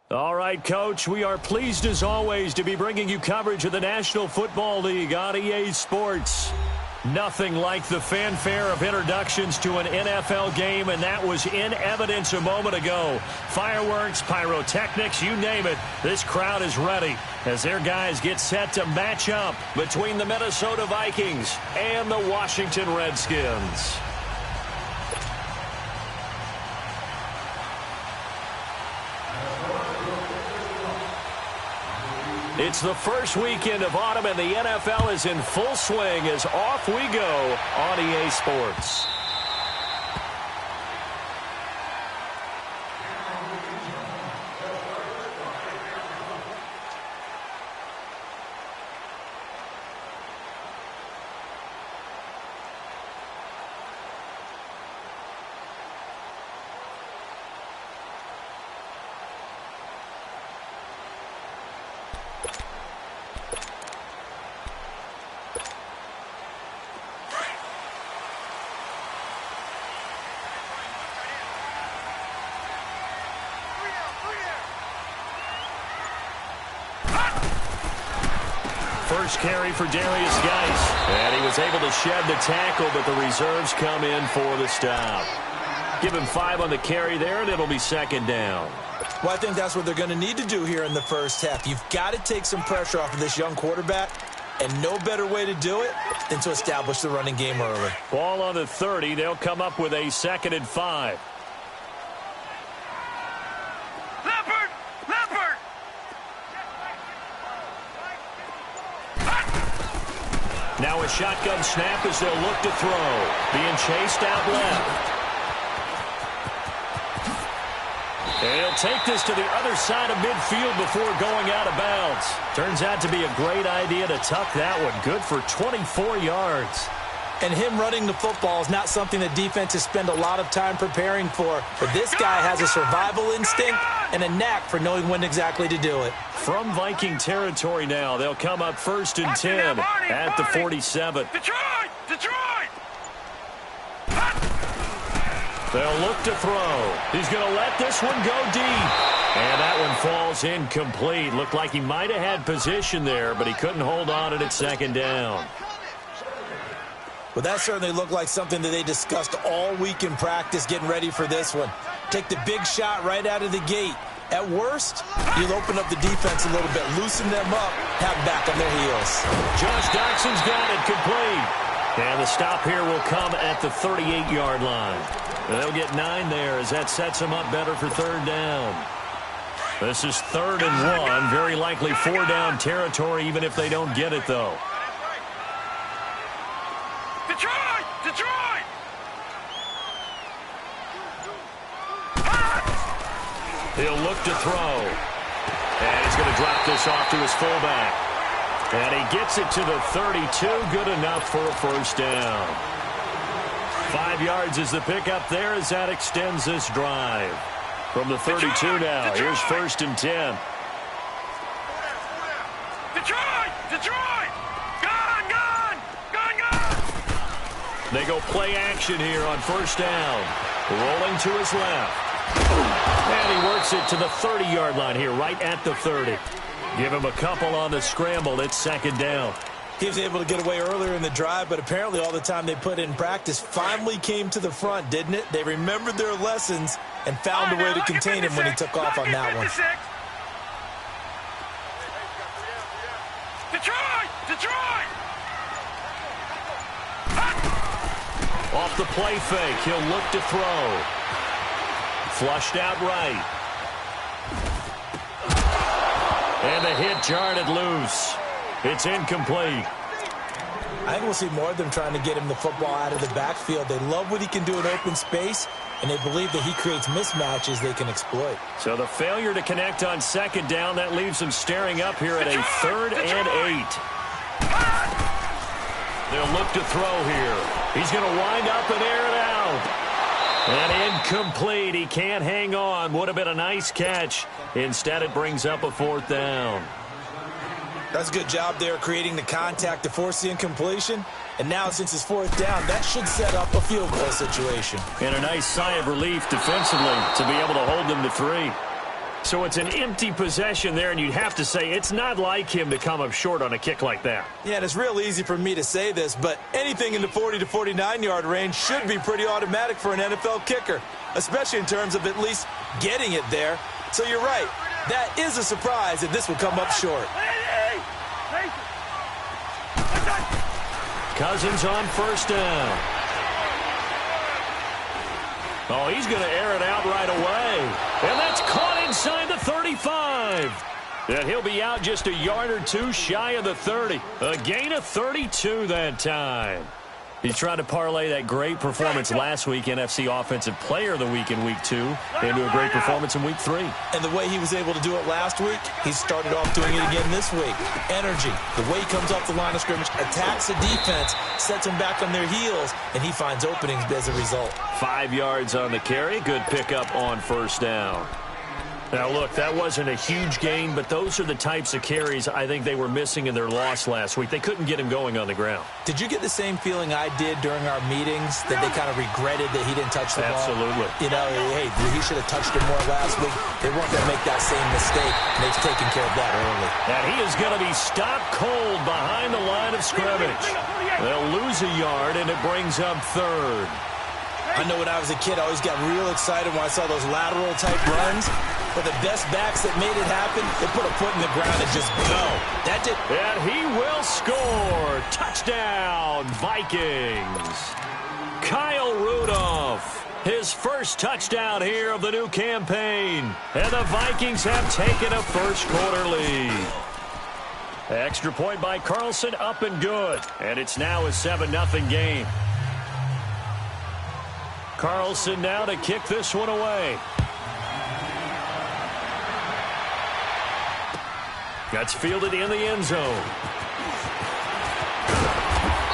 All right, Coach, we are pleased as always to be bringing you coverage of the National Football League on EA Sports. Nothing like the fanfare of introductions to an NFL game, and that was in evidence a moment ago. Fireworks, pyrotechnics, you name it, this crowd is ready as their guys get set to match up between the Minnesota Vikings and the Washington Redskins. It's the first weekend of autumn, and the NFL is in full swing as off we go on EA Sports. First carry for Darius Geis, and he was able to shed the tackle, but the reserves come in for the stop. Give him 5 on the carry there, and it'll be second down. Well, I think that's what they're going to need to do here in the first half. You've got to take some pressure off of this young quarterback, and no better way to do it than to establish the running game early. Ball on the 30. They'll come up with a 2nd and 5. Now a shotgun snap as they'll look to throw. Being chased out left. And he'll take this to the other side of midfield before going out of bounds. Turns out to be a great idea to tuck that one. Good for 24 yards. And him running the football is not something that defenses spend a lot of time preparing for. But this guy has a survival instinct and a knack for knowing when exactly to do it. From Viking territory now, they'll come up 1st and 10 at the 47. Detroit! They'll look to throw. He's going to let this one go deep. And that one falls incomplete. Looked like he might have had position there, but he couldn't hold on it at 2nd down. Well, that certainly looked like something that they discussed all week in practice getting ready for this one. Take the big shot right out of the gate. At worst, you'll open up the defense a little bit, loosen them up, have them back on their heels. Josh Doxson's got it complete. And the stop here will come at the 38-yard line. They'll get 9 there as that sets them up better for 3rd down. This is 3rd and 1. Very likely 4-down territory even if they don't get it, though. Detroit! He'll look to throw. And he's going to drop this off to his fullback. And he gets it to the 32. Good enough for a 1st down. 5 yards is the pickup there as that extends this drive. From the 32 now, here's 1st and 10. Detroit! Gone! They go play action here on 1st down. Rolling to his left. And he works it to the 30-yard line here, right at the 30. Give him a couple on the scramble. It's 2nd down. He was able to get away earlier in the drive, but apparently all the time they put in practice finally came to the front, didn't it? They remembered their lessons and found a way to contain him when he took off on that one. Detroit! Off the play fake, he'll look to throw. Flushed out right. And the hit jarred it loose. It's incomplete. I think we'll see more of them trying to get him the football out of the backfield. They love what he can do in open space, and they believe that he creates mismatches they can exploit. So the failure to connect on 2nd down, that leaves them staring up here at a 3rd and 8. They'll look to throw here. He's going to wind up and air it out. And incomplete. He can't hang on. Would have been a nice catch. Instead, it brings up a 4th down. That's a good job there creating the contact to force the incompletion. And now since it's fourth down, that should set up a field goal situation. And a nice sigh of relief defensively to be able to hold them to 3. So it's an empty possession there, and you'd have to say it's not like him to come up short on a kick like that. Yeah, and it's real easy for me to say this, but anything in the 40 to 49-yard range should be pretty automatic for an NFL kicker, especially in terms of at least getting it there. So you're right. That is a surprise that this will come up short. Cousins on first down. Oh, he's going to air it out right away. And that's caught inside the 35. And he'll be out just a yard or two shy of the 30. A gain of 32 that time. He's trying to parlay that great performance last week, NFC Offensive Player of the Week in Week 2, into a great performance in Week 3. And the way he was able to do it last week, he started off doing it again this week. Energy, the way he comes off the line of scrimmage, attacks the defense, sets them back on their heels, and he finds openings as a result. 5 yards on the carry. Good pickup on first down. Now, look, that wasn't a huge gain, but those are the types of carries I think they were missing in their loss last week. They couldn't get him going on the ground. Did you get the same feeling I did during our meetings, that they kind of regretted that he didn't touch the ball? Absolutely. You know, hey, he should have touched it more last week. They weren't going to make that same mistake, and they've taken care of that early. And he is going to be stopped cold behind the line of scrimmage. They'll lose a yard, and it brings up third. I know when I was a kid, I always got real excited when I saw those lateral-type runs. But the best backs that made it happen, they put a foot in the ground and just go. That did. And he will score. Touchdown, Vikings. Kyle Rudolph, his first touchdown here of the new campaign. And the Vikings have taken a first-quarter lead. Extra point by Carlson, up and good. And it's now a 7-0 game. Carlson now to kick this one away. That's fielded in the end zone.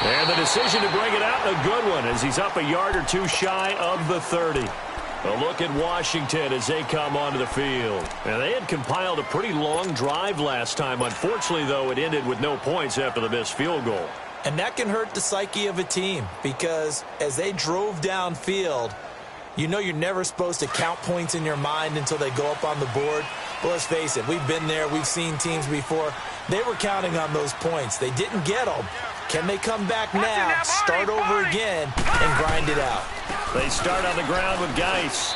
And the decision to bring it out, a good one, as he's up a yard or two shy of the 30. A look at Washington as they come onto the field. And they had compiled a pretty long drive last time. Unfortunately, though, it ended with no points after the missed field goal. And that can hurt the psyche of a team, because as they drove downfield, you know you're never supposed to count points in your mind until they go up on the board. But let's face it, we've been there. We've seen teams before. They were counting on those points. They didn't get them. Can they come back now, start over again, and grind it out? They start on the ground with Geis.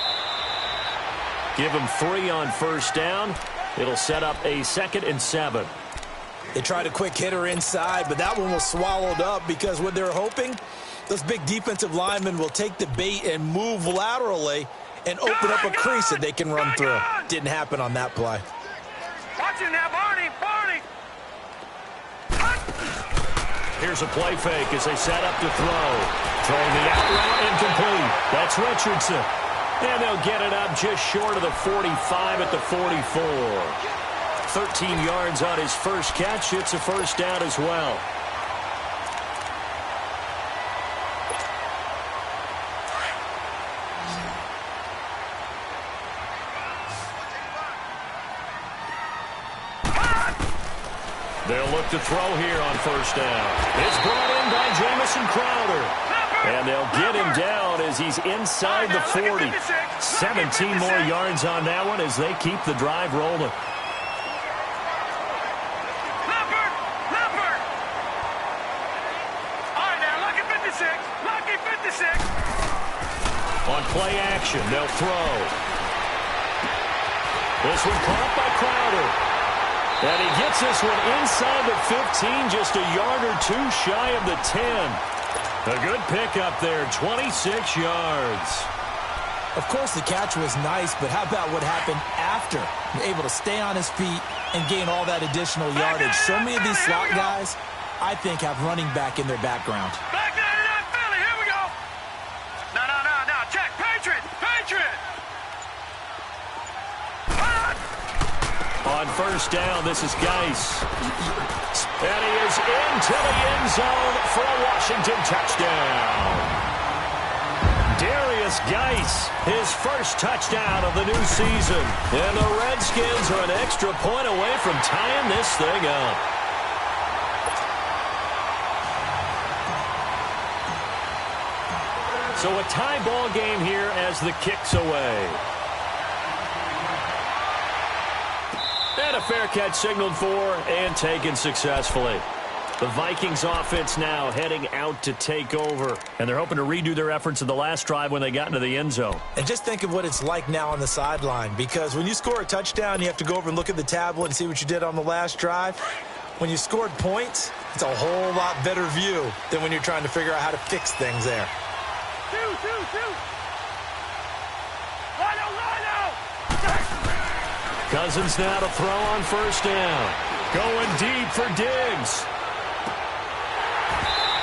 Give him 3 on first down. It'll set up a 2nd and 7. They tried a quick hitter inside, but that one was swallowed up because what they're hoping, those big defensive linemen will take the bait and move laterally and open up a crease that they can run through. Didn't happen on that play. Watch it now, Barney! Here's a play fake as they set up to throw. Throwing the out route incomplete. That's Richardson. And they'll get it up just short of the 45 at the 44. 13 yards on his first catch. It's a first down as well. They'll look to throw here on first down. It's brought in by Jamison Crowder. And they'll get him down as he's inside the 40. 17 more yards on that one as they keep the drive rolling. On play action, they'll throw. This one caught by Crowder. And he gets this one inside the 15, just a yard or two shy of the 10. A good pickup there, 26 yards. Of course, the catch was nice, but how about what happened after? Able to stay on his feet and gain all that additional yardage. So many of these slot guys, I think, have running back in their background. Back there to that Philly, here we go. No, check, Patriot. On first down, this is Geis. And he is into the end zone for a Washington touchdown. Darius Geis, his first touchdown of the new season. And the Redskins are an extra point away from tying this thing up. So a tie ball game here as the kick's away. And a fair catch signaled for and taken successfully. The Vikings offense now heading out to take over. And they're hoping to redo their efforts in the last drive when they got into the end zone. And just think of what it's like now on the sideline. Because when you score a touchdown, you have to go over and look at the tablet and see what you did on the last drive. When you scored points, it's a whole lot better view than when you're trying to figure out how to fix things there. Cousins now to throw on first down. Going deep for Diggs.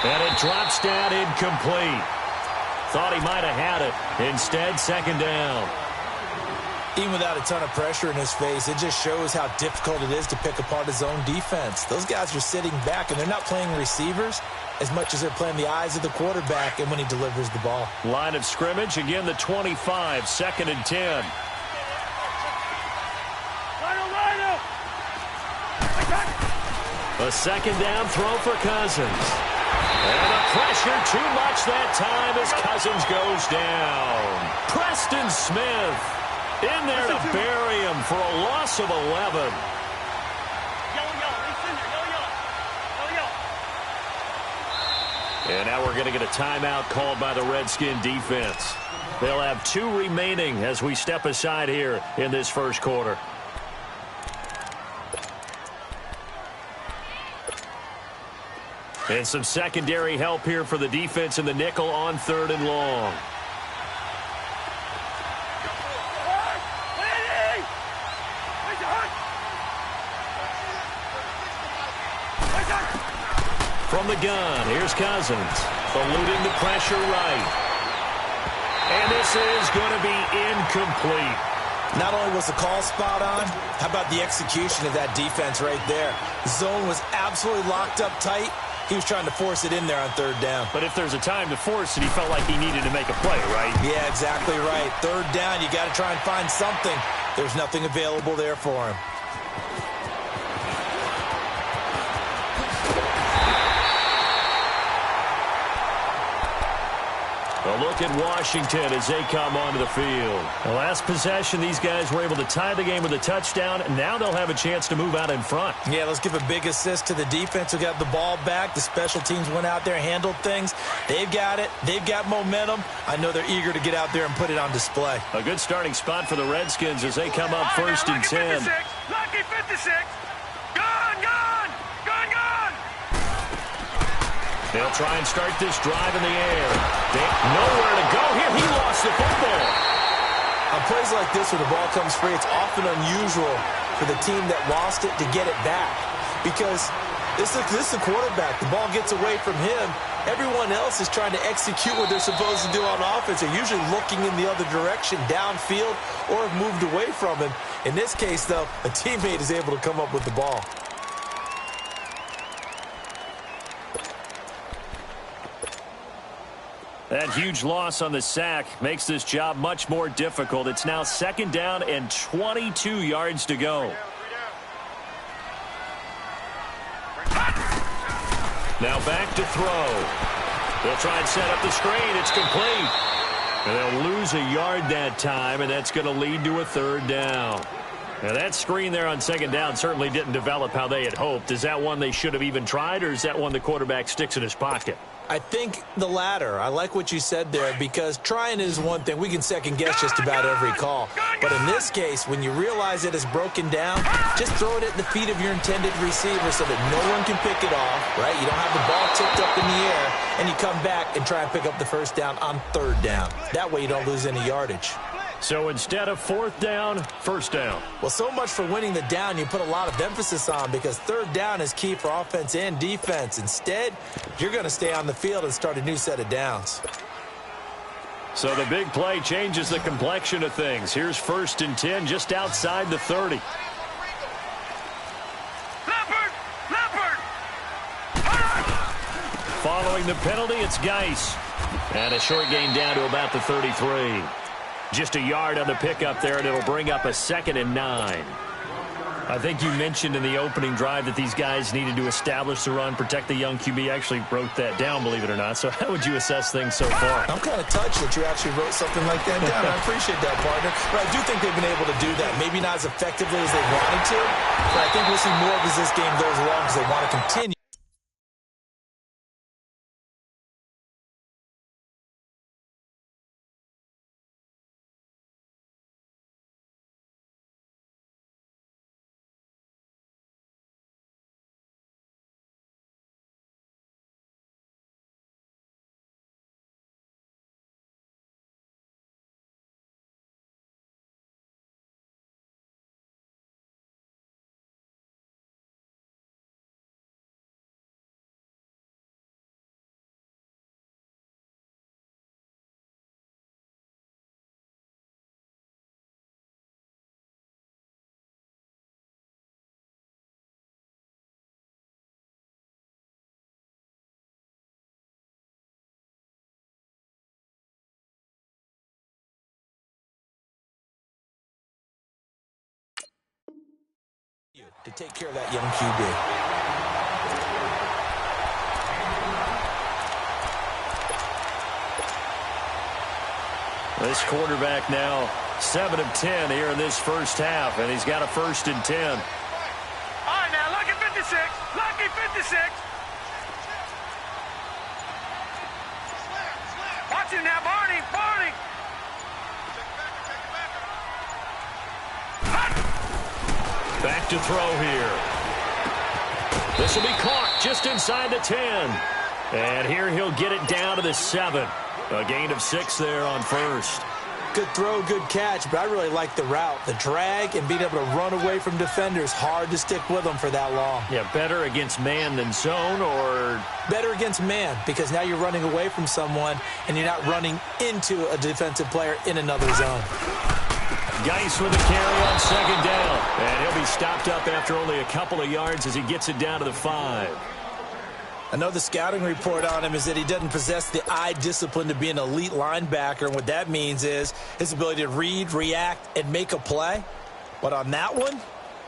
And it drops down incomplete. Thought he might have had it. Instead, second down. Even without a ton of pressure in his face, it just shows how difficult it is to pick apart his own defense. Those guys are sitting back, and they're not playing receivers as much as they're playing the eyes of the quarterback and when he delivers the ball. Line of scrimmage, again the 25, 2nd and 10. A second down throw for Cousins. And the pressure too much that time as Cousins goes down. Preston Smith in there to bury him for a loss of 11. And now we're going to get a timeout called by the Redskin defense. They'll have 2 remaining as we step aside here in this first quarter. And some secondary help here for the defense in the nickel on 3rd and long. From the gun, here's Cousins, eluding the pressure right. And this is going to be incomplete. Not only was the call spot on, how about the execution of that defense right there? The zone was absolutely locked up tight. He was trying to force it in there on 3rd down. But if there's a time to force it, he felt like he needed to make a play, right? Yeah, exactly right. 3rd down, you got to try and find something. There's nothing available there for him. A look at Washington as they come onto the field. The last possession, these guys were able to tie the game with a touchdown. Now they'll have a chance to move out in front. Yeah, let's give a big assist to the defense who got the ball back. The special teams went out there, handled things. They've got it. They've got momentum. I know they're eager to get out there and put it on display. A good starting spot for the Redskins as they come up 1st and 10. Lucky 56. Gone, gone. Gone, gone. They'll try and start this drive in the air. Nowhere to go here. He lost the football. On plays like this where the ball comes free, it's often unusual for the team that lost it to get it back. Because this is the quarterback. The ball gets away from him. Everyone else is trying to execute what they're supposed to do on offense. They're usually looking in the other direction, downfield, or have moved away from him. In this case, though, a teammate is able to come up with the ball. That huge loss on the sack makes this job much more difficult. It's now 2nd down and 22 yards to go. Now back to throw. They'll try and set up the screen. It's complete. And they'll lose a yard that time, and that's going to lead to a 3rd down. Now that screen there on 2nd down certainly didn't develop how they had hoped. Is that one they should have even tried, or is that one the quarterback sticks in his pocket? I think the latter. I like what you said there because trying is one thing. We can second-guess just about every call. But in this case, when you realize it is broken down, just throw it at the feet of your intended receiver so that no one can pick it off, right? You don't have the ball tipped up in the air, and you come back and try and pick up the 1st down on 3rd down. That way you don't lose any yardage. So instead of 4th down, 1st down. Well, so much for winning the down you put a lot of emphasis on because 3rd down is key for offense and defense. Instead, you're going to stay on the field and start a new set of downs. So the big play changes the complexion of things. Here's 1st and 10 just outside the 30. Leopard! Following the penalty, it's Geis. And a short gain down to about the 33. Just a yard on the pickup there, and it'll bring up a 2nd and 9. I think you mentioned in the opening drive that these guys needed to establish the run, protect the young QB. Actually wrote that down, believe it or not. So how would you assess things so far? I'm kind of touched that you actually wrote something like that down. I appreciate that, partner. But I do think they've been able to do that. Maybe not as effectively as they wanted to, but I think we'll see more of as this game goes along because they want to continue. To take care of that young QB. This quarterback now 7 of 10 here in this first half, and he's got a 1st and 10. All right, now, lucky 56. Lucky 56. Watch him now, Barney. Barney. Back to throw here. This will be caught just inside the 10. And here he'll get it down to the 7. A gain of 6 there on 1st. Good throw, good catch, but I really like the route. The drag and being able to run away from defenders. Hard to stick with them for that long. Yeah, better against man than zone, or? Better against man, because now you're running away from someone and you're not running into a defensive player in another zone. Geis with a carry on 2nd down. And he'll be stopped up after only a couple of yards as he gets it down to the 5. I know the scouting report on him is that he doesn't possess the eye discipline to be an elite linebacker. And what that means is his ability to read, react, and make a play. But on that one,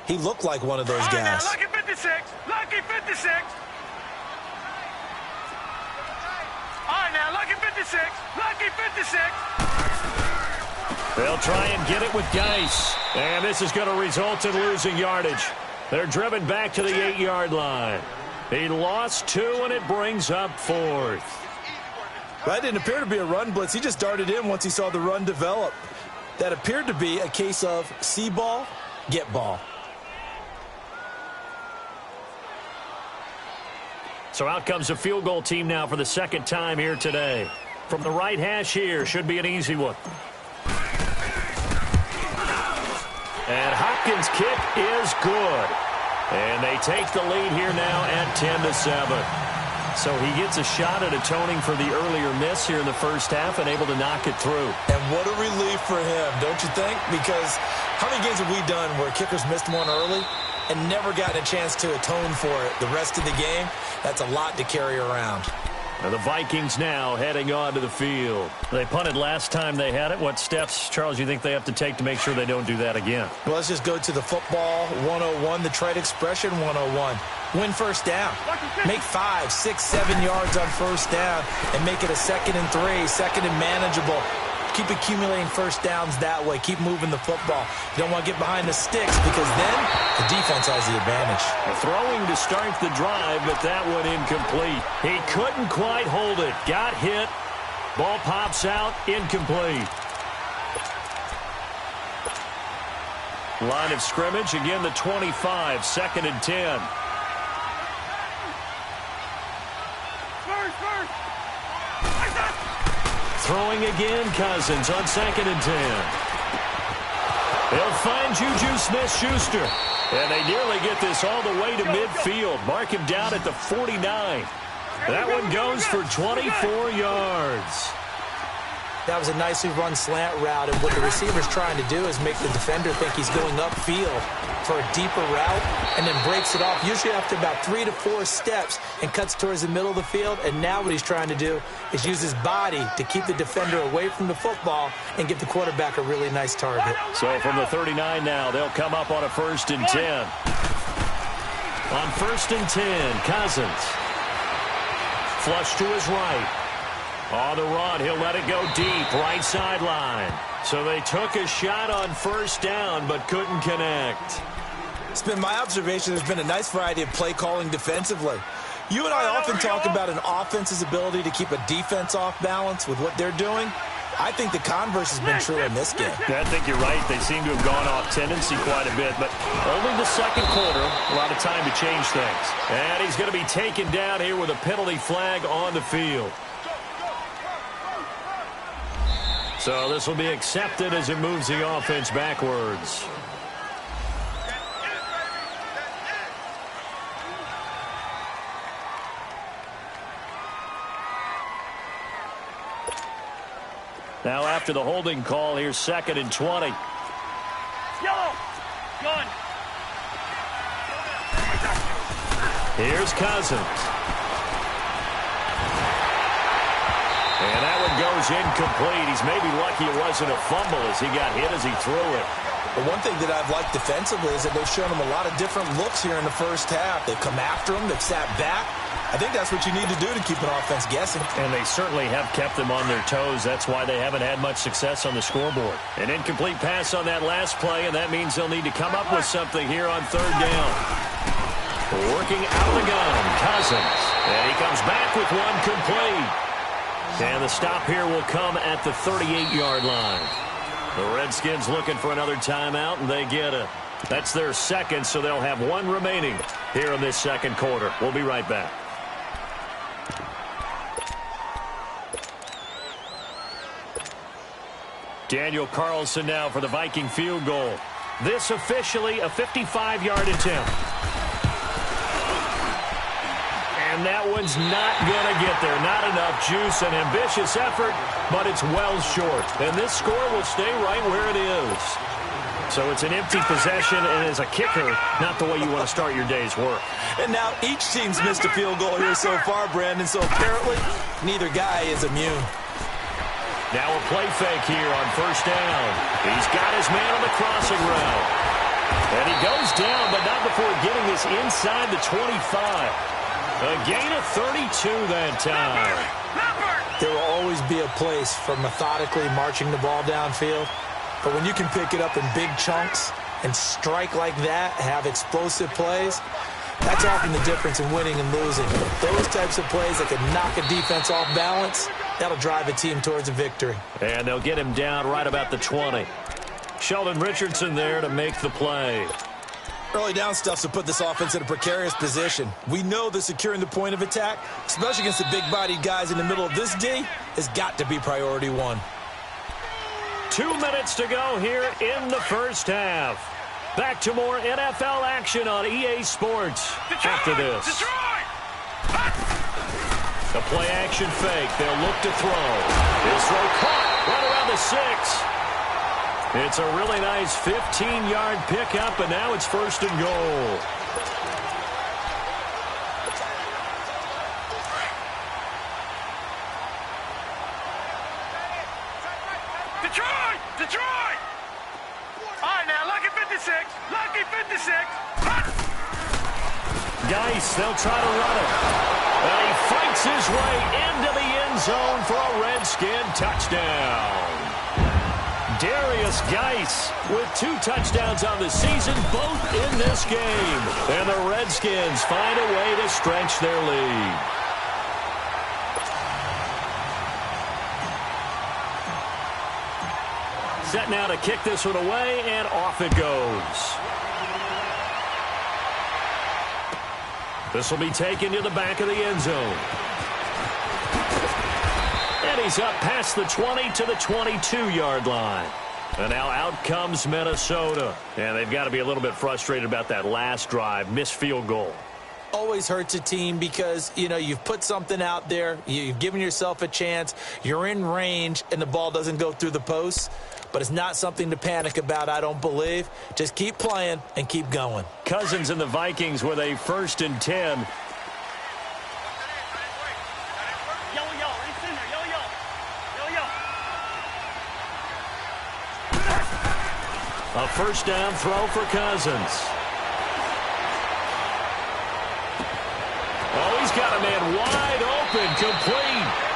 he looked like one of those guys. Now, lucky 56. Lucky 56. All right, now, lucky 56. Lucky 56. They'll try and get it with Geis. And this is going to result in losing yardage. They're driven back to the 8-yard line. He lost 2, and it brings up 4th. That didn't appear to be a run blitz. He just darted in once he saw the run develop. That appeared to be a case of see ball, get ball. So out comes a field goal team now for the 2nd time here today. From the right hash here, should be an easy one. And Hopkins' kick is good. And they take the lead here now at 10-7. So he gets a shot at atoning for the earlier miss here in the first half and able to knock it through. And what a relief for him, don't you think? Because how many games have we done where kickers missed one early and never gotten a chance to atone for it the rest of the game? That's a lot to carry around. And the Vikings now heading on to the field. They punted last time they had it. What steps, Charles, you think they have to take to make sure they don't do that again? Well, let's just go to the football 101, the trade expression 101. Win first down. Make 5, 6, 7 yards on first down and make it a 2nd and 3, 2nd and manageable. Keep accumulating first downs that way. Keep moving the football. You don't want to get behind the sticks because then the defense has the advantage. Throwing to start the drive, but that one incomplete. He couldn't quite hold it. Got hit. Ball pops out. Incomplete. Line of scrimmage. Again, the 25. 2nd and 10. Throwing again, Cousins on 2nd and 10. They'll find Juju Smith-Schuster. And they nearly get this all the way to midfield. Mark him down at the 49. That one goes for 24 yards. That was a nicely run slant route, and what the receiver's trying to do is make the defender think he's going upfield for a deeper route and then breaks it off, usually after about 3 to 4 steps, and cuts towards the middle of the field. And now what he's trying to do is use his body to keep the defender away from the football and give the quarterback a really nice target. So from the 39 now, they'll come up on a 1st and 10. On 1st and 10, Cousins. Flush to his right. On the run, he'll let it go deep, right sideline. So they took a shot on 1st down, but couldn't connect. It's been my observation there's been a nice variety of play calling defensively. You and I often talk about an offense's ability to keep a defense off balance with what they're doing. I think the converse has been true in this game. I think you're right. They seem to have gone off tendency quite a bit, but only the 2nd quarter, a lot of time to change things. And he's going to be taken down here with a penalty flag on the field. So this will be accepted as it moves the offense backwards. Now after the holding call, here's 2nd and 20. Yellow. Gun. Here's Cousins. And that one goes incomplete. He's maybe lucky it wasn't a fumble as he got hit as he threw it. But one thing that I've liked defensively is that they've shown him a lot of different looks here in the 1st half. They've come after him. They've sat back. I think that's what you need to do to keep an offense guessing. And they certainly have kept them on their toes. That's why they haven't had much success on the scoreboard. An incomplete pass on that last play, and that means they'll need to come up with something here on 3rd down. Working out of the gun, Cousins. And he comes back with one complete. And the stop here will come at the 38-yard line. The Redskins looking for another timeout, and they get it. That's their 2nd, so they'll have one remaining here in this 2nd quarter. We'll be right back. Daniel Carlson now for the Viking field goal. This officially a 55-yard attempt. And that one's not going to get there. Not enough juice. An ambitious effort, but it's well short. And this score will stay right where it is. So it's an empty possession, and as a kicker, not the way you want to start your day's work. And now each team's missed a field goal here so far, Brandon, so apparently neither guy is immune. Now a play fake here on 1st down. He's got his man on the crossing route. And he goes down, but not before getting this inside the 25. A gain of 32 that time. There will always be a place for methodically marching the ball downfield. But when you can pick it up in big chunks and strike like that, have explosive plays, that's often the difference in winning and losing. Those types of plays that can knock a defense off balance, that'll drive a team towards a victory. And they'll get him down right about the 20. Sheldon Richardson there to make the play. Early down stuff's to put this offense in a precarious position. We know that securing the point of attack, especially against the big-bodied guys in the middle of this D, has got to be priority one. 2 minutes to go here in the 1st half. Back to more NFL action on EA Sports after this. The play-action fake. They'll look to throw. This throw caught right around the 6. It's a really nice 15-yard pickup, and now it's 1st and goal. Detroit! Detroit! All right, now, lucky 56. Lucky 56. Geis, they'll try to run it. And he fights his way into the end zone for a Redskin touchdown. Darius Geis with 2 touchdowns on the season, both in this game. And the Redskins find a way to stretch their lead. Set now to kick this one away, and off it goes. This will be taken to the back of the end zone. And he's up past the 20 to the 22-yard line. And now out comes Minnesota. And they've got to be a little bit frustrated about that last drive. Missed field goal. always hurts a team because, you know, you've put something out there, you've given yourself a chance, you're in range, and the ball doesn't go through the posts. But it's not something to panic about, I don't believe. Just keep playing and keep going. Cousins and the Vikings with a 1st and 10. A 1st down throw for Cousins. Oh, he's got a man wide open, complete.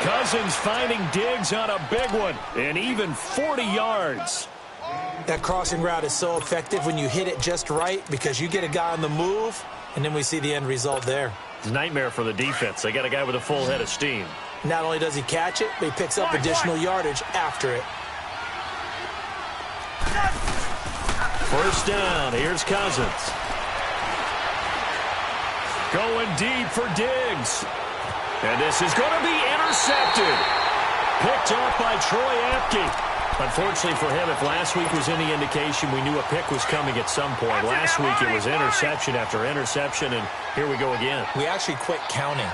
Cousins finding Diggs on a big one, and even 40 yards. That crossing route is so effective when you hit it just right because you get a guy on the move, and then we see the end result there. It's a nightmare for the defense. They got a guy with a full head of steam. Not only does he catch it, but he picks up additional yardage after it. 1st down. Here's Cousins. Going deep for Diggs. And this is going to be intercepted. Picked off by Troy Apke. Unfortunately for him, if last week was any indication, we knew a pick was coming at some point. Last week it was interception after interception, and here we go again. We actually quit counting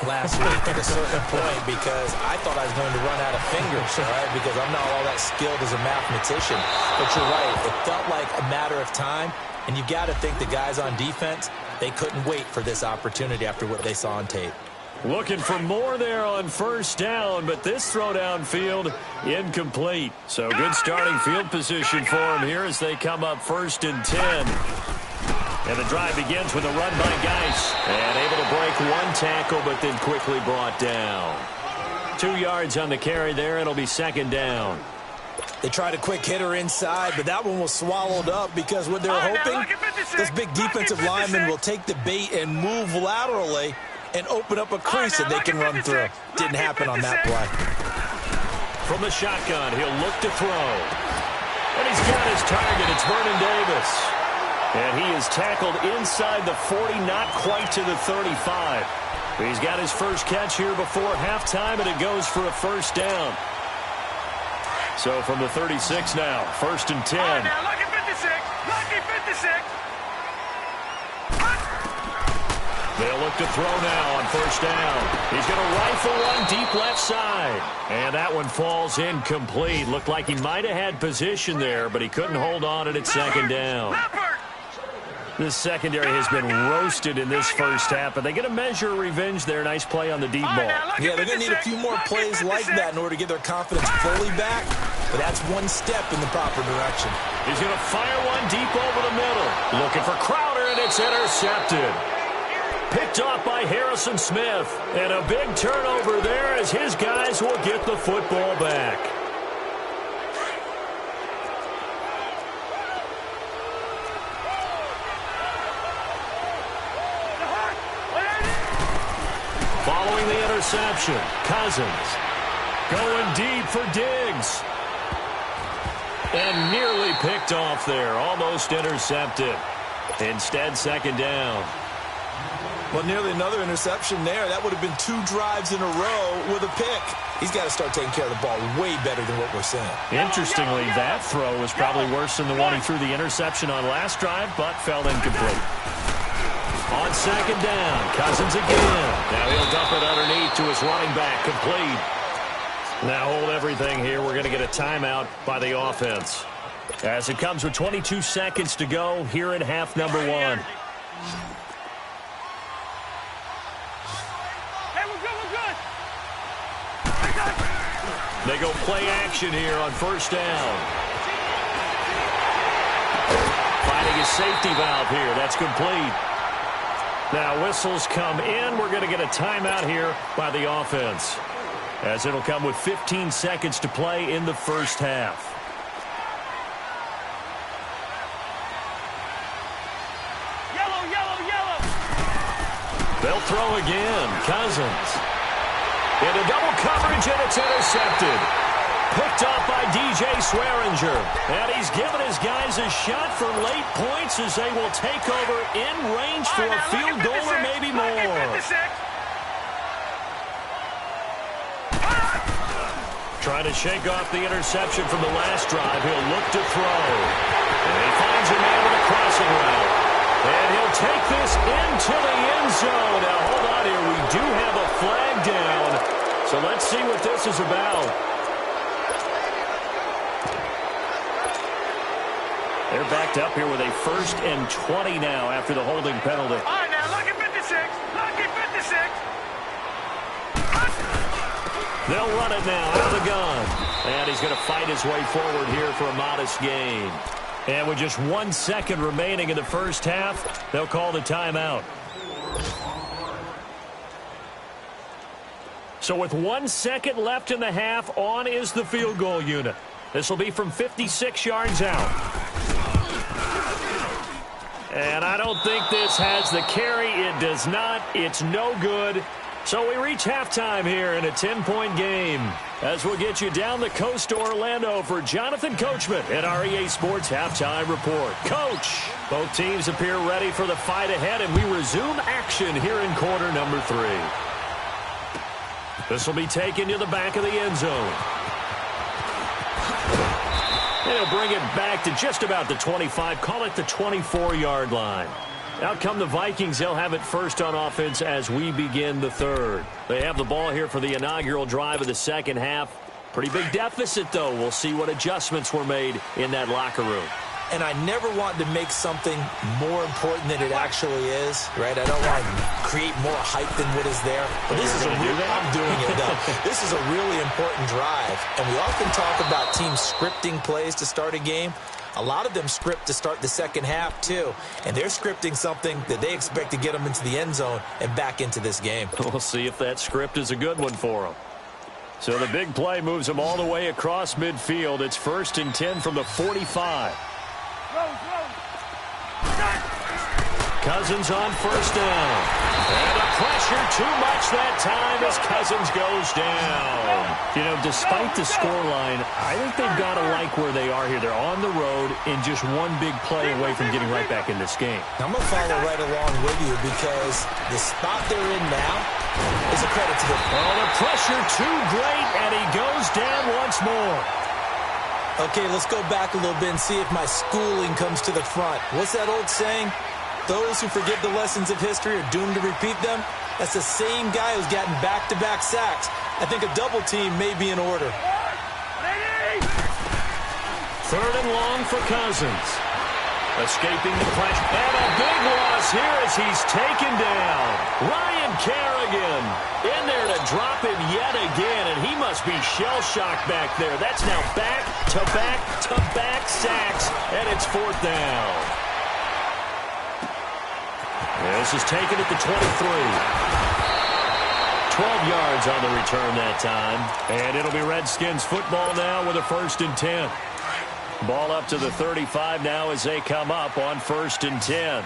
last week at a certain point because I thought I was going to run out of fingers, all right, because I'm not all that skilled as a mathematician. But you're right. It felt like a matter of time, and you've got to think the guys on defense, they couldn't wait for this opportunity after what they saw on tape. Looking for more there on 1st down, but this throw downfield incomplete. So good starting field position for him here as they come up 1st and 10. And the drive begins with a run by Geis. And able to break one tackle, but then quickly brought down. 2 yards on the carry there. It'll be 2nd down. They tried a quick hitter inside, but that one was swallowed up because what they're hoping, this big defensive lineman will take the bait and move laterally and open up a crease that they can run through. Didn't happen on that play. From the shotgun, he'll look to throw. And he's got his target. It's Vernon Davis. And he is tackled inside the 40, not quite to the 35. He's got his first catch here before halftime, and it goes for a 1st down. So from the 36 now, 1st and 10. Now, lucky 56. Lucky 56. They'll look to throw now on 1st down. He's going to rifle one deep left side. And that one falls incomplete. Looked like he might have had position there, but he couldn't hold on at 2nd down. This secondary has been roasted in this first half, but they get a measure of revenge there. Nice play on the deep ball. Yeah, they're going to need a few more plays like that in order to get their confidence fully back, but that's one step in the proper direction. He's going to fire one deep over the middle. Looking for Crowder, and it's intercepted. Picked off by Harrison Smith. And a big turnover there as his guys will get the football back. Following the interception, Cousins going deep for Diggs. And nearly picked off there. Almost intercepted. Instead, 2nd down. Well, nearly another interception there. That would have been 2 drives in a row with a pick. He's got to start taking care of the ball way better than what we're seeing. Interestingly, that throw was probably worse than the one he threw the interception on last drive, but fell incomplete. On 2nd down, Cousins again. Now he'll dump it underneath to his running back, complete. Now hold everything here. We're going to get a timeout by the offense. As it comes with 22 seconds to go here in half number 1. They go play action here on 1st down. Finding his safety valve here. That's complete. Now whistles come in. We're going to get a timeout here by the offense, as it'll come with 15 seconds to play in the first half. Yellow, yellow, yellow. They'll throw again. Cousins. Into double coverage, and it's intercepted. Picked off by DJ Swearinger. And he's given his guys a shot for late points as they will take over in range for a field goal or maybe more. Trying to shake off the interception from the last drive. He'll look to throw. And he finds a man with a crossing route. And he'll take this into the zone. Now, hold on here. We do have a flag down. So let's see what this is about. They're backed up here with a 1st and 20 now after the holding penalty. All right, now, lucky 56. Lucky 56. They'll run it now out of the gun. And he's going to fight his way forward here for a modest gain. And with just 1 second remaining in the first half, they'll call the timeout. So with 1 second left in the half, on is the field goal unit. This will be from 56 yards out. And I don't think this has the carry. It does not. It's no good. So we reach halftime here in a 10-point game. As we'll get you down the coast to Orlando for Jonathan Coachman at our EA Sports Halftime Report. Coach, both teams appear ready for the fight ahead, and we resume action here in quarter number 3. This will be taken to the back of the end zone. And he'll bring it back to just about the 25, call it the 24-yard line. Out come the Vikings. They'll have it first on offense as we begin the third. They have the ball here for the inaugural drive of the second half. Pretty big deficit, though. We'll see what adjustments were made in that locker room. And I never want to make something more important than it actually is, right? I don't want to create more hype than what is there. But this is I'm doing it, though. This is a really important drive. And we often talk about teams scripting plays to start a game. A lot of them script to start the second half, too. And they're scripting something that they expect to get them into the end zone and back into this game. We'll see if that script is a good one for them. So the big play moves them all the way across midfield. It's 1st and 10 from the 45. Cousins on 1st down. And the pressure too much that time as Cousins goes down. You know, despite the scoreline, I think they've got to like where they are here. They're on the road and just one big play away from getting right back in this game. I'm going to follow right along with you because the spot they're in now is a credit to them. Oh, the pressure too great, and he goes down once more. Okay, let's go back a little bit and see if my schooling comes to the front. What's that old saying? Those who forget the lessons of history are doomed to repeat them. That's the same guy who's gotten back-to-back sacks. I think a double team may be in order. 3rd and long for Cousins. Escaping the pressure. And a big loss here as he's taken down. Ryan Kerrigan in there to drop him yet again, and he must be shell-shocked back there. That's now back-to-back-to-back sacks, and it's 4th down. This is taken at the 23. 12 yards on the return that time. And it'll be Redskins football now with a 1st and 10. Ball up to the 35 now as they come up on 1st and 10.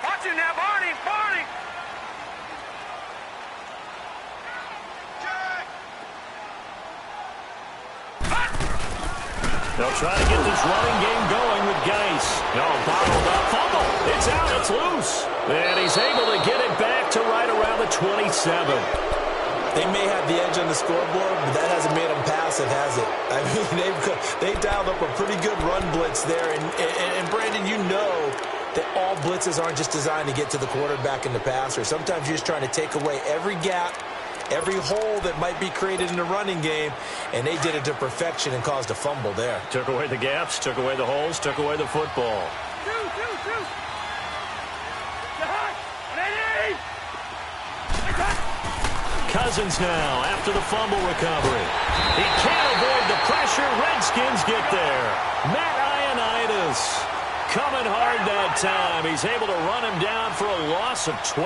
Watch it now, Barney. They'll try to get this running game going with Geis. No, bottled up, fumble. It's out, it's loose. And he's able to get it back to right around the 27. They may have the edge on the scoreboard, but that hasn't made them passive, has it? I mean, they dialed up a pretty good run blitz there. And Brandon, you know that all blitzes aren't just designed to get to the quarterback and the passer. Sometimes you're just trying to take away every gap, every hole that might be created in the running game, and they did it to perfection and caused a fumble there. Took away the gaps, took away the holes, took away the football. Cousins now after the fumble recovery. He can't avoid the pressure. Redskins get there. Matt Ioannidis coming hard that time. He's able to run him down for a loss of 12.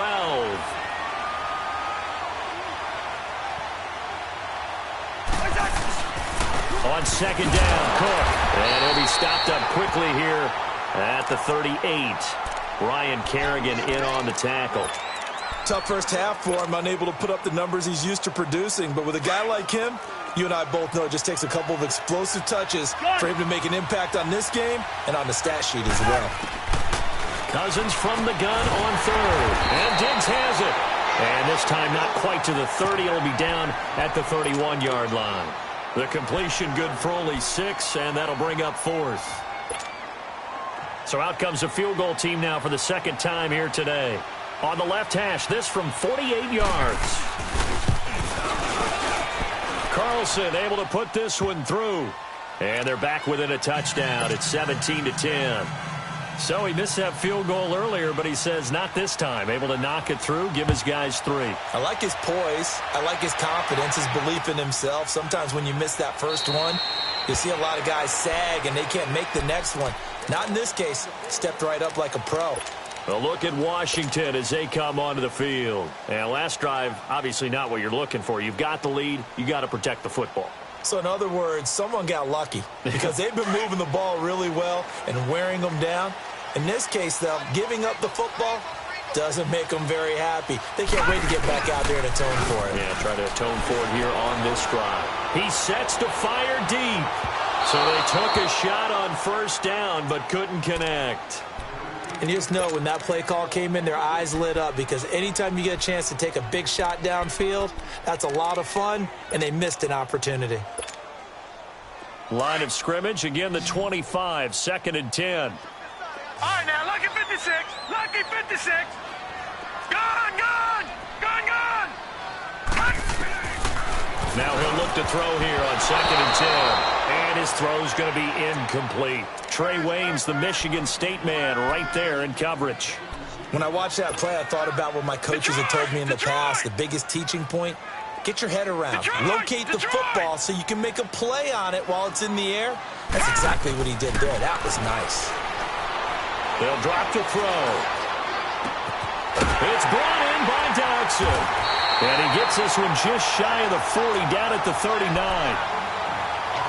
On 2nd down, Cook. And he'll be stopped up quickly here at the 38. Ryan Kerrigan in on the tackle. Tough first half for him, unable to put up the numbers he's used to producing. But with a guy like him, you and I both know it just takes a couple of explosive touches for him to make an impact on this game and on the stat sheet as well. Cousins from the gun on 3rd. And Diggs has it. And this time not quite to the 30. It'll be down at the 31-yard line. The completion good for only 6, and that'll bring up 4th. So out comes a field goal team now for the second time here today. On the left hash, this from 48 yards. Carlson able to put this one through. And they're back within a touchdown. It's 17-10. So he missed that field goal earlier, but he says not this time. Able to knock it through, give his guys 3. I like his poise. I like his confidence, his belief in himself. Sometimes when you miss that first one, you see a lot of guys sag and they can't make the next one. Not in this case. Stepped right up like a pro. A look at Washington as they come onto the field. And last drive, obviously not what you're looking for. You've got the lead. You got to protect the football. So in other words, someone got lucky because they've been moving the ball really well and wearing them down. In this case, though, giving up the football doesn't make them very happy. They can't wait to get back out there and atone for it. Yeah, try to atone for it here on this drive. He sets to fire deep. So they took a shot on first down but couldn't connect. And you just know when that play call came in, their eyes lit up because anytime you get a chance to take a big shot downfield, that's a lot of fun, and they missed an opportunity. Line of scrimmage, again the 25, 2nd and 10. All right, now, lucky 56. Lucky 56. Gone, gone. Gone, gone. Now he'll look to throw here on 2nd and 10. And his throw's going to be incomplete. Trey Waynes, the Michigan State man, right there in coverage. When I watched that play, I thought about what my coaches had told me in the past. The biggest teaching point, get your head around. Locate the football so you can make a play on it while it's in the air. That's exactly what he did there. That was nice. They'll drop the throw. It's brought in by Dodson. And he gets this one just shy of the 40, down at the 39.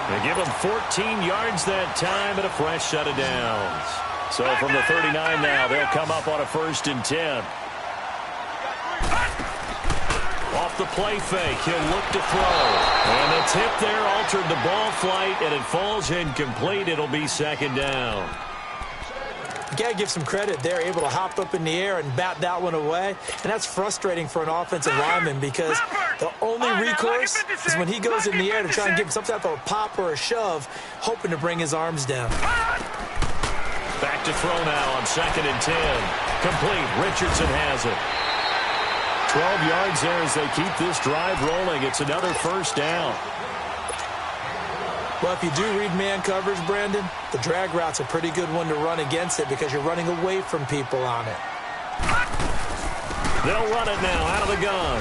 They give him 14 yards that time and a fresh set of downs. So from the 39 now, they'll come up on a 1st and 10. Off the play fake, he'll look to throw. And the tip there altered the ball flight, and it falls incomplete. It'll be 2nd down. You got to give some credit. They're able to hop up in the air and bat that one away. And that's frustrating for an offensive lineman because the only recourse is when he goes in the air to try and give some type of a pop or a shove, hoping to bring his arms down. Back to throw now on 2nd and 10. Complete. Richardson has it. 12 yards there as they keep this drive rolling. It's another 1st down. Well, if you do read man coverage, Brandon, the drag route's a pretty good one to run against it because you're running away from people on it. They'll run it now out of the gun.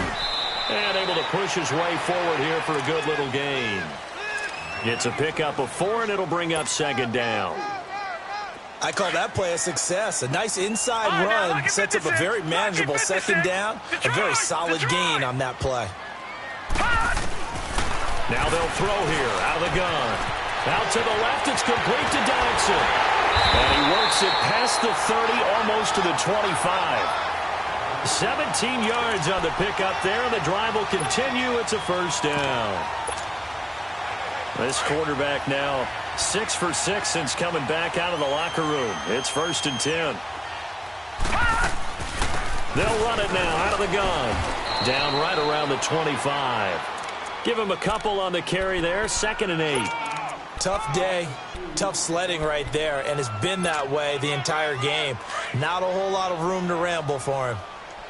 And able to push his way forward here for a good little gain. It's a pickup of 4, and it'll bring up 2nd down. I call that play a success. A nice inside run sets up a very manageable 2nd down. A very solid gain on that play. Now they'll throw here out of the gun. Out to the left, it's complete to Dodson. And he works it past the 30, almost to the 25. 17 yards on the pickup there, and the drive will continue. It's a 1st down. This quarterback now 6 for 6 since coming back out of the locker room. It's 1st and 10. They'll run it now out of the gun. Down right around the 25. Give him a couple on the carry there. 2nd and 8. Tough day. Tough sledding right there, and it's been that way the entire game. Not a whole lot of room to ramble for him.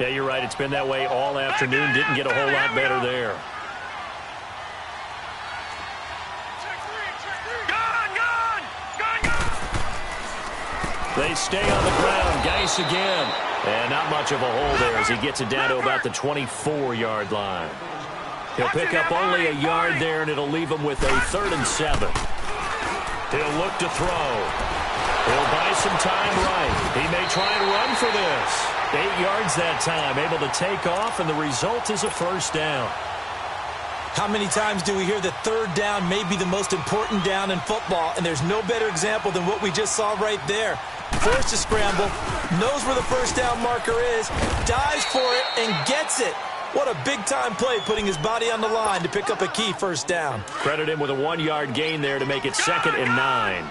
Yeah, you're right. It's been that way all afternoon. Didn't get a whole lot better there. They stay on the ground. Geis again. And not much of a hole there as he gets it down to about the 24-yard line. He'll pick up only a yard there, and it'll leave him with a 3rd and 7. He'll look to throw. He'll buy some time right. He may try and run for this. 8 yards that time, able to take off, and the result is a 1st down. How many times do we hear that 3rd down may be the most important down in football, and there's no better example than what we just saw right there. Forced to scramble, knows where the 1st down marker is, dives for it, and gets it. What a big-time play, putting his body on the line to pick up a key 1st down. Credit him with a 1-yard gain there to make it 2nd and 9.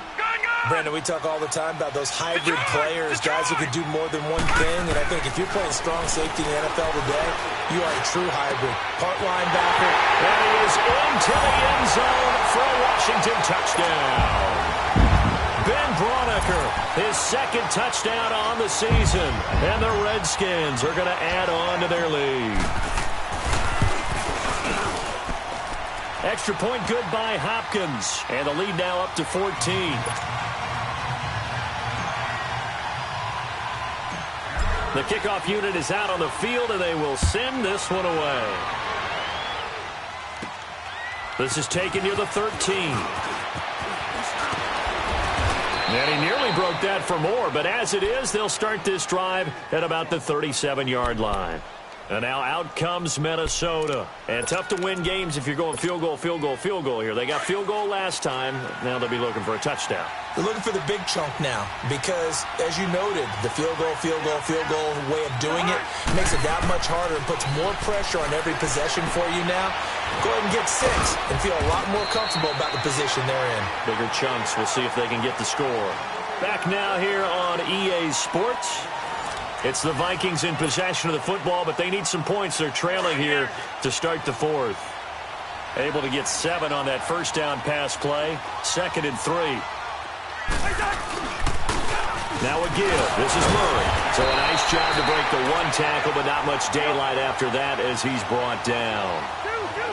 Brandon, we talk all the time about those hybrid players, guys who can do more than one thing. And I think if you're playing strong safety in the NFL today, you are a true hybrid. Part linebacker. And he is into the end zone for a Washington touchdown. Ben Braunecker, his second touchdown on the season. And the Redskins are going to add on to their lead. Extra point good by Hopkins. And the lead now up to 14. The kickoff unit is out on the field, and they will send this one away. This is taken near the 13. And he nearly broke that for more, but as it is, they'll start this drive at about the 37-yard line. And now out comes Minnesota. And tough to win games if you're going field goal, field goal, field goal here. They got field goal last time. Now they'll be looking for a touchdown. They're looking for the big chunk now because, as you noted, the field goal way of doing it makes it that much harder and puts more pressure on every possession for you now. Go ahead and get 6 and feel a lot more comfortable about the position they're in. Bigger chunks. We'll see if they can get the score. Back now here on EA Sports. It's the Vikings in possession of the football, but they need some points. They're trailing here to start the fourth. Able to get 7 on that first down pass play. 2nd and 3. Now a give. This is Murray. So a nice job to break the 1 tackle, but not much daylight after that as he's brought down.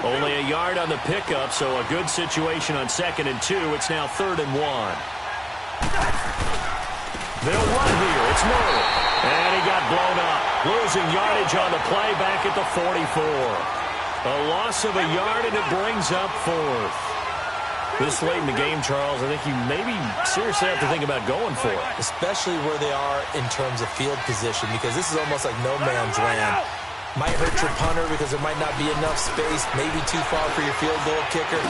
Only a yard on the pickup, so a good situation on 2nd and 2. It's now 3rd and 1. They'll run here. It's Murray. And he got blown up. Losing yardage on the play back at the 44. A loss of a yard, and it brings up 4th. This late in the game, Charles, I think you maybe seriously have to think about going for it. Especially where they are in terms of field position, because this is almost like no man's land. Might hurt your punter because there might not be enough space, maybe too far for your field goal kicker.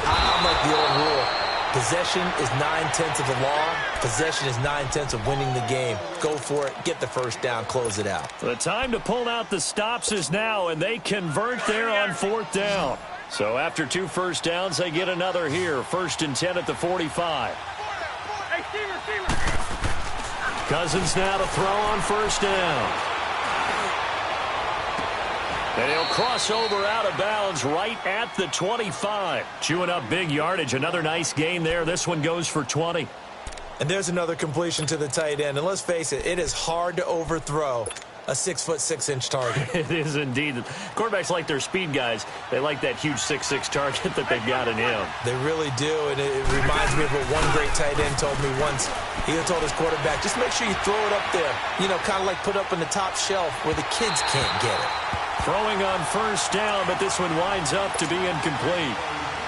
I'm like the old rule. Possession is 9/10 of the law. Possession is 9/10 of winning the game. Go for it. Get the first down. Close it out. The time to pull out the stops is now, and they convert there on 4th down. So after 2 first downs, they get another here. 1st and 10 at the 45. Cousins now to throw on 1st down. And he'll cross over out of bounds right at the 25. Chewing up big yardage. Another nice gain there. This one goes for 20. And there's another completion to the tight end. And let's face it, it is hard to overthrow a 6'6" target. It is indeed. Quarterbacks like their speed guys. They like that huge 6'6" target that they've got in him. They really do, and it reminds me of what one great tight end told me once. He told his quarterback, just make sure you throw it up there. You know, kind of like put up on the top shelf where the kids can't get it. Throwing on 1st down, but this one winds up to be incomplete.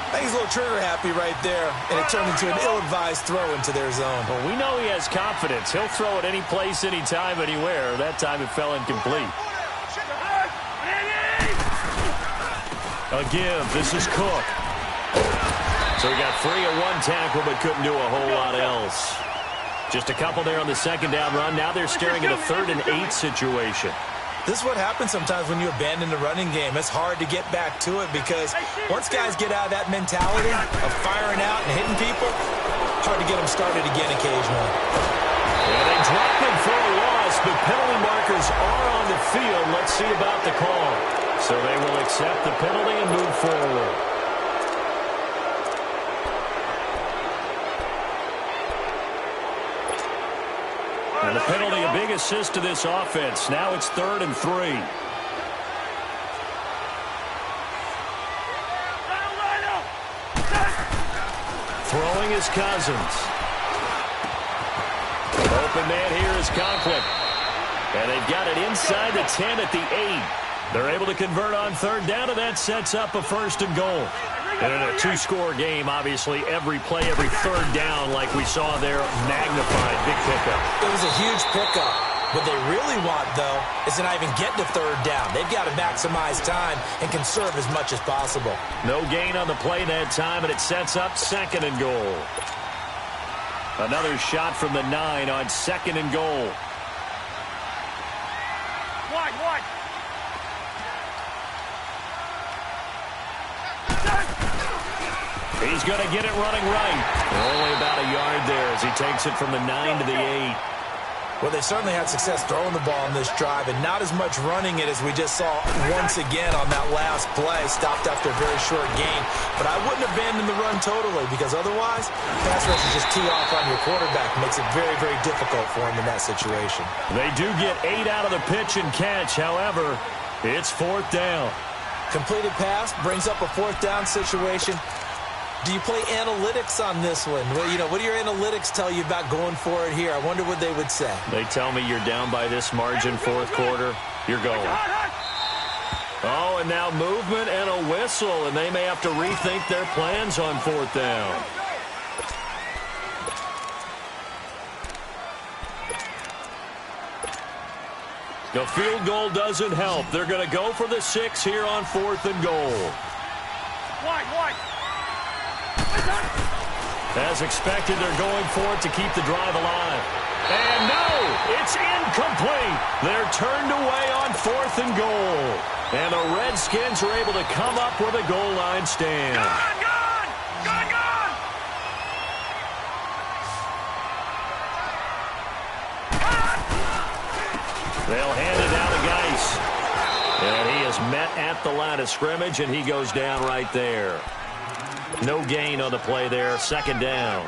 I think he's a little trigger happy right there, and it turned into an ill-advised throw into their zone. Well, we know he has confidence. He'll throw it any place, anytime, anywhere. That time it fell incomplete. A give. This is Cook. So he got free of 1 tackle, but couldn't do a whole lot else. Just a couple there on the 2nd down run. Now they're staring at a 3rd and 8 situation. This is what happens sometimes when you abandon the running game. It's hard to get back to it because once guys get out of that mentality of firing out and hitting people, hard to get them started again occasionally. Yeah, they drop him for a loss, but penalty markers are on the field. Let's see about the call. So they will accept the penalty and move forward. And the penalty, a big assist to this offense. Now it's 3rd and 3. Throwing is Cousins. Open man here is Conklin. And they've got it inside the 10 at the 8. They're able to convert on 3rd down, and that sets up a 1st and goal. And in a 2-score game, obviously, every play, every 3rd down, like we saw there, magnified. Big pickup. It was a huge pickup. What they really want, though, is to not even get to 3rd down. They've got to maximize time and conserve as much as possible. No gain on the play that time, and it sets up 2nd and goal. Another shot from the 9 on 2nd and goal. Wide. He's going to get it running right. Only about a yard there as he takes it from the 9 to the 8. Well, they certainly had success throwing the ball in this drive, and not as much running it as we just saw once again on that last play. Stopped after a very short gain. But I wouldn't abandon the run totally, because otherwise, pass rush is just tee off on your quarterback. Makes it very, very difficult for him in that situation. They do get 8 out of the pitch and catch. However, it's 4th down. Completed pass brings up a 4th down situation. Do you play analytics on this one? Well, you know, what do your analytics tell you about going for it here? I wonder what they would say. They tell me you're down by this margin, 4th quarter, you're going. Oh, and now movement and a whistle, and they may have to rethink their plans on 4th down. The field goal doesn't help. They're going to go for the 6 here on 4th and goal. Wide. As expected, they're going for it to keep the drive alive. And no, it's incomplete. They're turned away on 4th and goal. And the Redskins are able to come up with a goal line stand. Gone! They'll hand it down to Geis. And he is met at the line of scrimmage, and he goes down right there. No gain on the play there, 2nd down.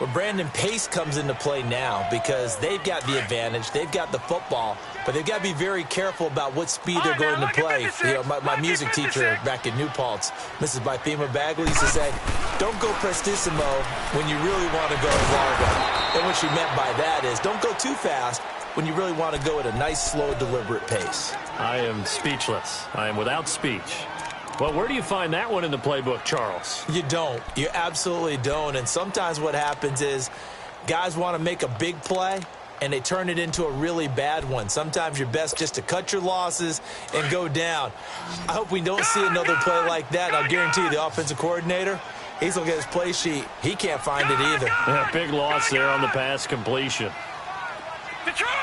Well, Brandon, pace comes into play now because they've got the advantage. They've got the football, but they've got to be very careful about what speed they're going to play. You know, my music teacher back in New Paltz, Mrs. Bifema Bagley, used to say, don't go prestissimo when you really want to go largo. And what she meant by that is don't go too fast when you really want to go at a nice, slow, deliberate pace. I am speechless. I am without speech. Well, where do you find that one in the playbook, Charles? You don't. You absolutely don't. And sometimes what happens is guys want to make a big play, and they turn it into a really bad one. Sometimes you're best just to cut your losses and go down. I hope we don't see another play like that. I'll guarantee you the offensive coordinator, he's looking at his play sheet. He can't find it either. Yeah, big loss there on the pass completion. Detroit!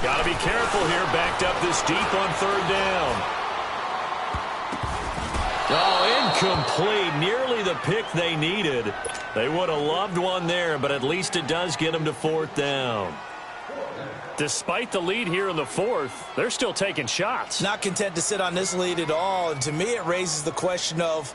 Got to be careful here, backed up this deep on 3rd down. Oh, incomplete. Nearly the pick they needed. They would have loved one there, but at least it does get them to 4th down. Despite the lead here in the 4th, they're still taking shots. Not content to sit on this lead at all. And to me, it raises the question of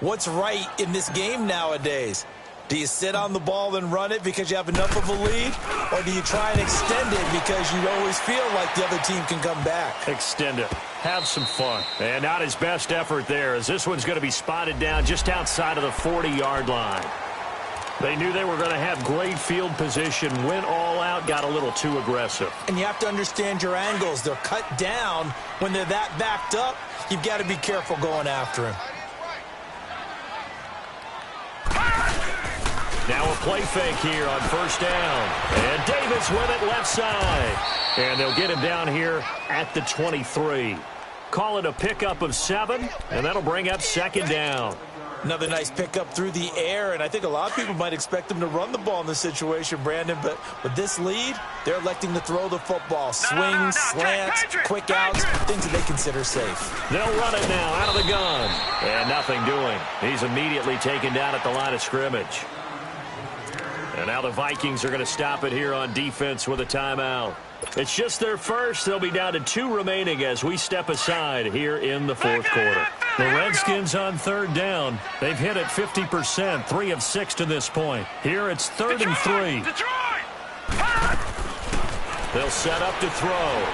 what's right in this game nowadays. Do you sit on the ball and run it because you have enough of a lead? Or do you try and extend it because you always feel like the other team can come back? Extend it. Have some fun. And not his best effort there, as this one's going to be spotted down just outside of the 40-yard line. They knew they were going to have great field position, went all out, got a little too aggressive. And you have to understand your angles. They're cut down when they're that backed up. You've got to be careful going after him. Now a play fake here on 1st down. And Davis with it left side. And they'll get him down here at the 23. Call it a pickup of 7, and that'll bring up 2nd down. Another nice pickup through the air, and I think a lot of people might expect them to run the ball in this situation, Brandon, but with this lead, they're electing to throw the football. Swings, slants, quick outs, things that they consider safe. They'll run it now out of the gun. And nothing doing. He's immediately taken down at the line of scrimmage. And now the Vikings are going to stop it here on defense with a timeout. It's just their first. They'll be down to 2 remaining as we step aside here in the 4th quarter. The Redskins on 3rd down. They've hit it 50%, 3 of 6 to this point. Here it's 3rd and 3. They'll set up to throw.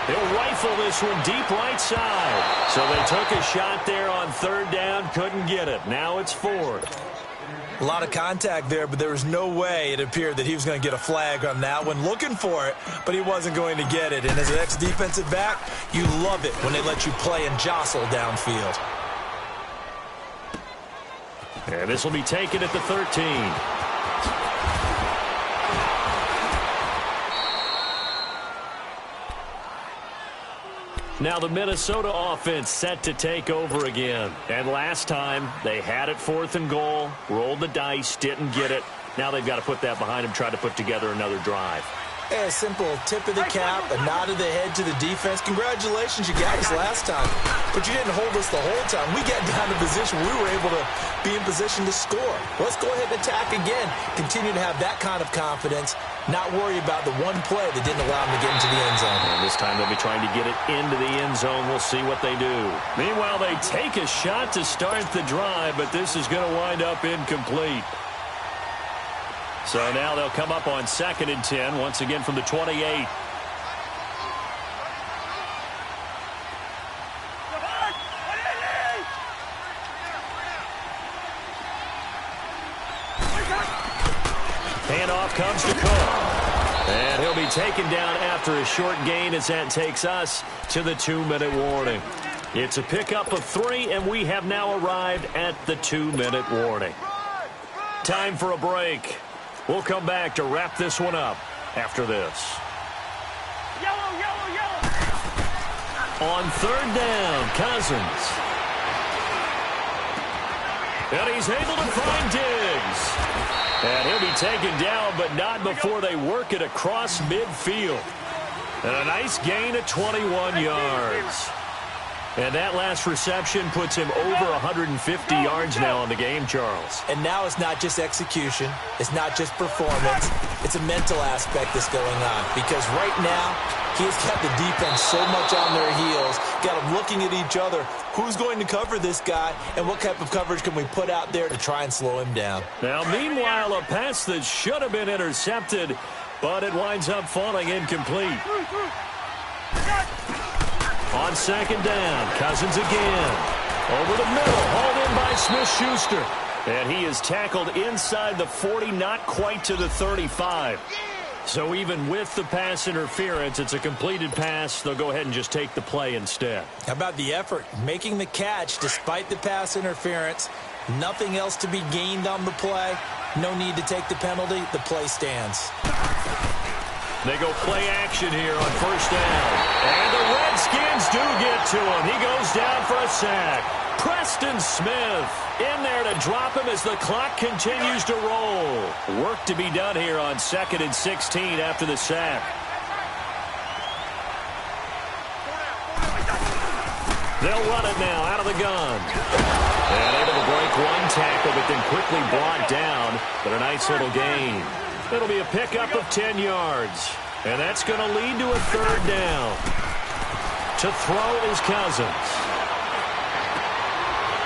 He'll rifle this one deep right side. So they took a shot there on 3rd down, couldn't get it. Now it's 4th. A lot of contact there, but there was no way it appeared that he was going to get a flag on that one. Looking for it, but he wasn't going to get it. And as an ex-defensive back, you love it when they let you play and jostle downfield. And this will be taken at the 13. Now the Minnesota offense set to take over again. And last time, they had it 4th and goal, rolled the dice, didn't get it. Now they've got to put that behind them, try to put together another drive. Hey, a simple tip of the cap, a nod of the head to the defense. Congratulations, you got us last time. But you didn't hold us the whole time. We got down to position. We were able to be in position to score. Let's go ahead and attack again. Continue to have that kind of confidence. Not worry about the one play that didn't allow them to get into the end zone. And this time they'll be trying to get it into the end zone. We'll see what they do. Meanwhile, they take a shot to start the drive, but this is going to wind up incomplete. So now they'll come up on 2nd and 10, once again from the 28. Handoff comes to Cook. And he'll be taken down after a short gain as that takes us to the 2-minute warning. It's a pickup of 3, and we have now arrived at the 2-minute warning. Time for a break. We'll come back to wrap this one up after this. Yellow, yellow, yellow. On 3rd down, Cousins. And he's able to find Diggs. And he'll be taken down, but not before they work it across midfield. And a nice gain of 21 yards. And that last reception puts him over 150 yards now in the game, Charles. And now it's not just execution. It's not just performance. It's a mental aspect that's going on. Because right now, he's got the defense so much on their heels, got them looking at each other. Who's going to cover this guy, and what type of coverage can we put out there to try and slow him down? Now, meanwhile, a pass that should have been intercepted, but it winds up falling incomplete. On 2nd down, Cousins again. Over the middle, hauled in by Smith-Schuster. And he is tackled inside the 40, not quite to the 35. So even with the pass interference, it's a completed pass. They'll go ahead and just take the play instead. How about the effort? Making the catch despite the pass interference. Nothing else to be gained on the play. No need to take the penalty. The play stands. They go play action here on 1st down. And the Redskins do get to him. He goes down for a sack. Preston Smith in there to drop him as the clock continues to roll. Work to be done here on 2nd and 16 after the sack. They'll run it now out of the gun. And able to break one tackle, but then quickly brought down. But a nice little gain. It'll be a pickup of 10 yards. And that's going to lead to a 3rd down. To throw is Cousins.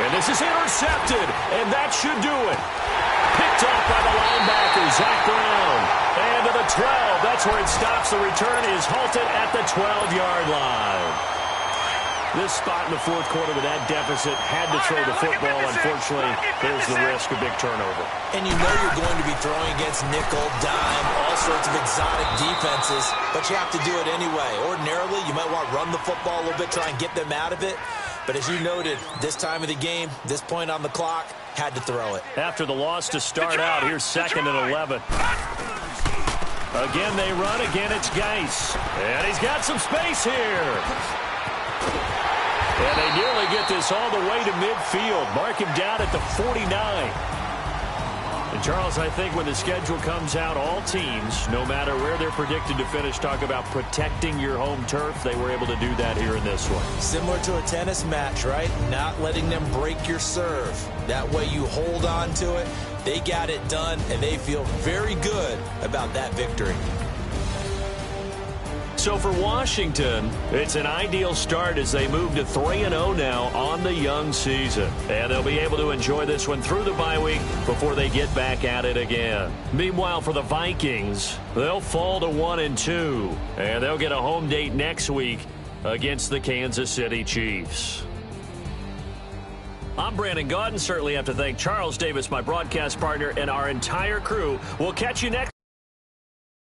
And this is intercepted. And that should do it. Picked off by the linebacker, Zach Brown. And to the 12. That's where it stops. The return is halted at the 12-yard line. This spot in the 4th quarter with that deficit had to throw the football. Unfortunately, there's the risk of big turnover. And you know you're going to be throwing against nickel, dime, all sorts of exotic defenses, but you have to do it anyway. Ordinarily, you might want to run the football a little bit, try and get them out of it. But as you noted, this time of the game, this point on the clock, had to throw it. After the loss to start out, here's 2nd and 11. Again, they run. Again, it's Geis. And he's got some space here. And they nearly get this all the way to midfield. Mark him down at the 49. And, Charles, I think when the schedule comes out, all teams, no matter where they're predicted to finish, talk about protecting your home turf. They were able to do that here in this one. Similar to a tennis match, right? Not letting them break your serve. That way you hold on to it. They got it done, and they feel very good about that victory. So for Washington, it's an ideal start as they move to 3-0 now on the young season. And they'll be able to enjoy this one through the bye week before they get back at it again. Meanwhile, for the Vikings, they'll fall to 1-2. And they'll get a home date next week against the Kansas City Chiefs. I'm Brandon Gaudin. Certainly have to thank Charles Davis, my broadcast partner, and our entire crew. We'll catch you next.